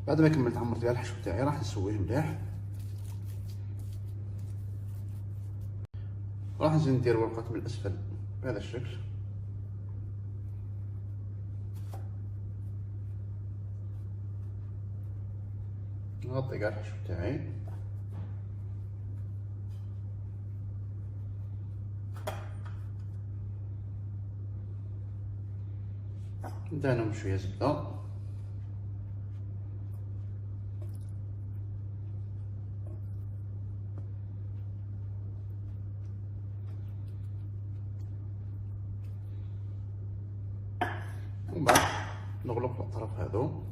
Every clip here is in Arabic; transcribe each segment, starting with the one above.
بعد ما كملت عمر ديال الحشو تاعي راح نسويه مليح. راح نزيد ندير ورقات من الاسفل بهذا الشكل. نغطي كاع الحشو تاعي. ندهنهم بشويه زبده. ومن بعد نغلق الاطراف هذو.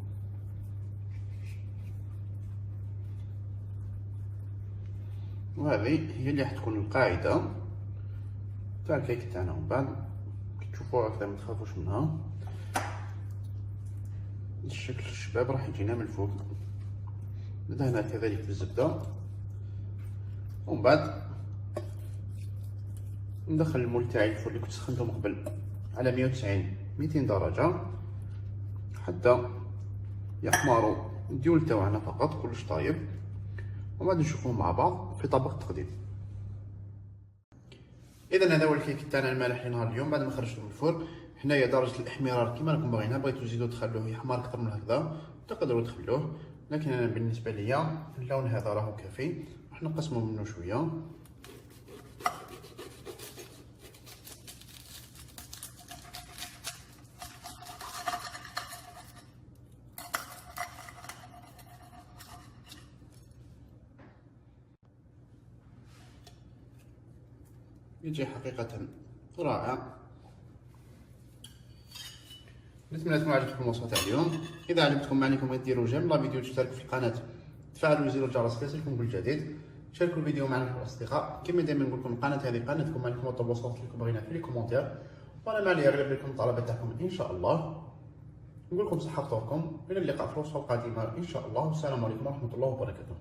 وهذه هي اللي راح تكون القاعده تاع الكيك تاعنا. ومن بعد كي تشوفوها هكذا ما تخافوش منها. الشكل الشباب راح يجينا من الفوق. ندهنها كذلك بالزبده. ومن بعد ندخل المول تاعي الفرن اللي كنت سخنته من قبل على 190 200 درجه حتى يحمروا الديول تاعنا فقط، كلش طايب. ومن بعد نشوفوهم مع بعض في طبق التقديم. اذا هذا هو الكيك تاعنا المالح لنهار اليوم. بعد ما خرجته من الفرن هنايا درجه الاحمرار كيما راكم باغيينها. بغيتو تزيدو تخلوه يحمر اكثر من هكذا تقدروا تخلوه، لكن انا بالنسبه ليا اللون هذا راهو كافي. راح نقسمو منه شويه. يجي حقيقه رائع. نتمنى تكون عجبتكم الوصفه تاع اليوم. اذا عجبتكم ما عليكم غير ديروا جيم لا فيديو، تشتركوا في القناه، تفعلوا زر الجرس ليصلكم كل جديد، شاركوا الفيديو معنا في الاصدقاء. كما دائما نقول لكم القناه هذه قناتكم، ما عليكم طلبوا الوصفات اللي بغينا في الكومنتير، وانا ما عليا غير لكم الطلبات تاعكم ان شاء الله. نقول لكم صحه فطوركم، الى اللقاء في الوصفه القادمه ان شاء الله. والسلام عليكم ورحمه الله وبركاته.